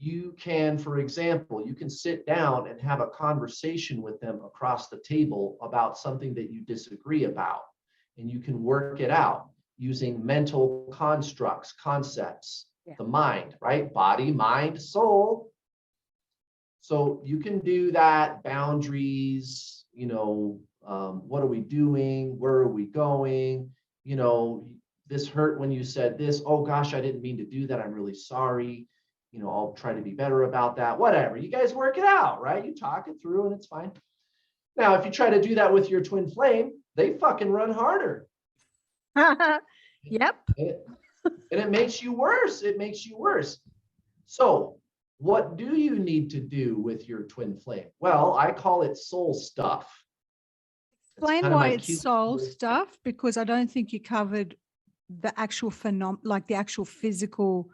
you can, for example, you can sit down and have a conversation with them across the table about something that you disagree about, and you can work it out using mental constructs, concepts, the mind, right? Body, mind, soul. So you can do that, boundaries, what are we doing? Where are we going? This hurt when you said this. Oh gosh, I didn't mean to do that. I'm really sorry. I'll try to be better about that. Whatever. You guys work it out, right? You talk it through and it's fine. Now, if you try to do that with your twin flame, they fucking run harder. Yep. And it makes you worse. It makes you worse. So what do you need to do with your twin flame? Well, I call it soul stuff. Explain why it's soul stuff, because I don't think you covered the actual like the actual physical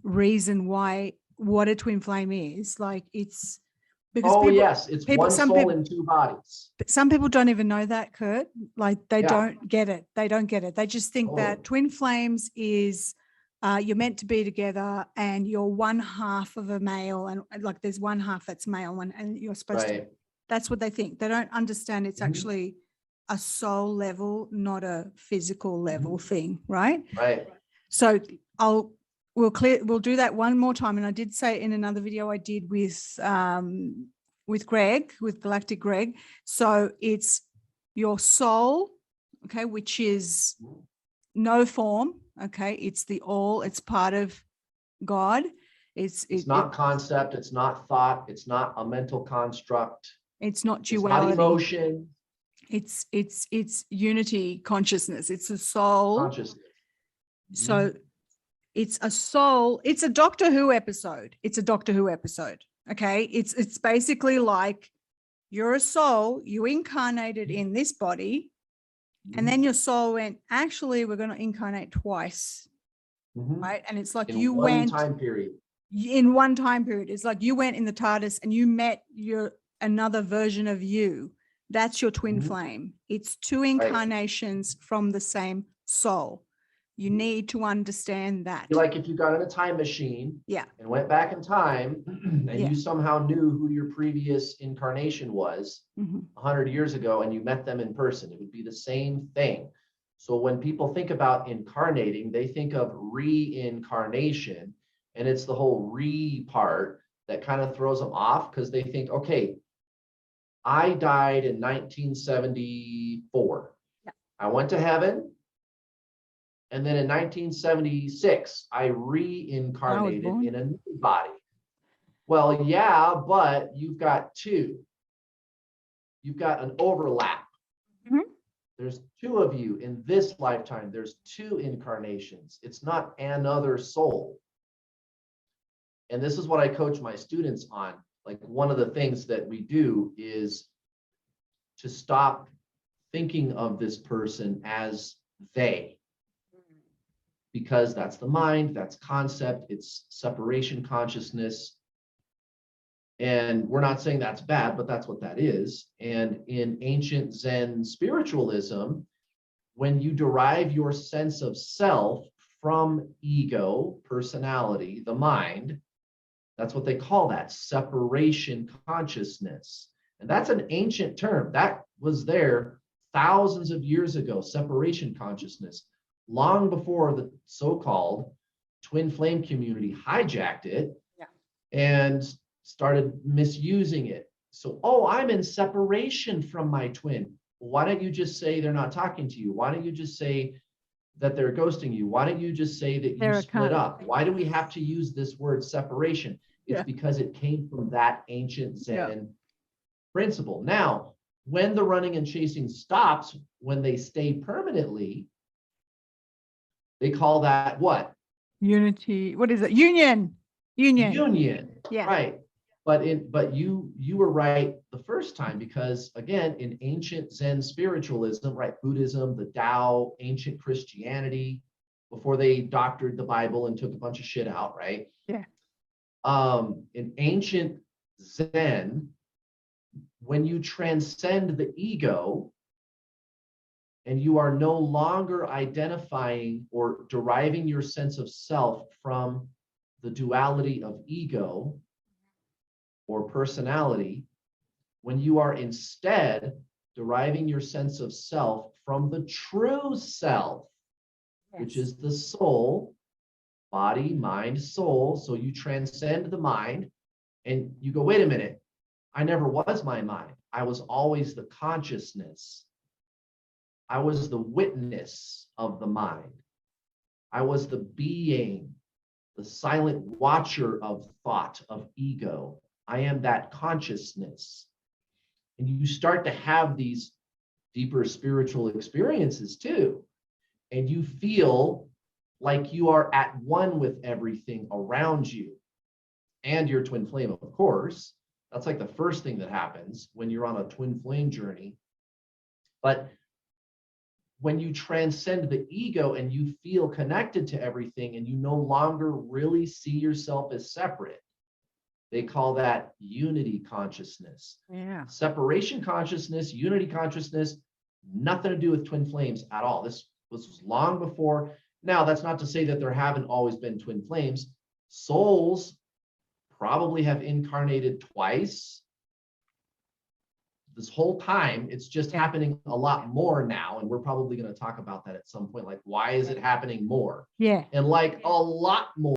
reason why what a twin flame is. Like it's because yes, it's one soul in two bodies. Some people don't even know that, Kurt. Like they don't get it. They don't get it. They just think that twin flames is you're meant to be together and you're one half of a male, and like there's one half that's male and you're supposed to. That's what they think. They don't understand it's actually a soul level, not a physical level thing, right? Right. So we'll do that one more time. And I did say in another video I did with Greg, with Galactic Greg. So it's your soul, okay, which is no form, okay? It's the all, it's part of God. It's not concept, it's not thought, it's not a mental construct. It's not duality. It's not emotion. It's unity consciousness. It's a soul. Consciousness. So it's a soul. It's a Doctor Who episode. It's a Doctor Who episode. Okay. It's basically like you're a soul, you incarnated in this body, and then your soul went, actually, we're going to incarnate twice. Right. And it's like you went time period. In one time period. It's like you went in the TARDIS and you met another version of you. That's your twin flame. It's two incarnations from the same soul. You need to understand that. Like if you got in a time machine and went back in time and you somehow knew who your previous incarnation was 100 years ago and you met them in person, it would be the same thing. So when people think about incarnating, they think of reincarnation, and it's the whole re part that kind of throws them off, because they think, okay, I died in 1974. I went to heaven. And then in 1976, I reincarnated in a new body. Well, yeah, but you've got two. You've got an overlap. There's two of you in this lifetime. There's two incarnations. It's not another soul. And this is what I coach my students on. Like, one of the things that we do is to stop thinking of this person as they. Because that's the mind, that's concept, it's separation consciousness. And we're not saying that's bad, but that's what that is. And in ancient Zen spiritualism, when you derive your sense of self from ego, personality, the mind, that's what they call that, separation consciousness. And that's an ancient term. That was there thousands of years ago, separation consciousness. Long before the so-called twin flame community hijacked it and started misusing it. So, I'm in separation from my twin. Well, why don't you just say they're not talking to you? Why don't you just say that they're ghosting you? Why don't you just say that you split up? Why do we have to use this word separation? It's because it came from that ancient Zen principle. Now, when the running and chasing stops, when they stay permanently, they call that what? Unity. What is it? Union. Union. Yeah. Right. But you were right the first time, because again, in ancient Zen spiritualism, right, Buddhism, the Tao, ancient Christianity, before they doctored the Bible and took a bunch of shit out, right? Yeah. In ancient Zen, when you transcend the ego, and you are no longer identifying or deriving your sense of self from the duality of ego or personality, when you are instead deriving your sense of self from the true self, which is the soul, body, mind, soul. So you transcend the mind and you go, wait a minute, I never was my mind. I was always the consciousness. I was the witness of the mind. I was the being, the silent watcher of thought, of ego. I am that consciousness. And you start to have these deeper spiritual experiences too. And you feel like you are at one with everything around you and your twin flame, of course. That's like the first thing that happens when you're on a twin flame journey. But when you transcend the ego and you feel connected to everything and you no longer really see yourself as separate, they call that unity consciousness. Yeah. Separation consciousness, unity consciousness, nothing to do with twin flames at all. This was long before. Now, that's not to say that there haven't always been twin flames. Souls probably have incarnated twice. This whole time, it's just happening a lot more now. And we're probably going to talk about that at some point. Like, why is it happening more? Yeah. And like a lot more.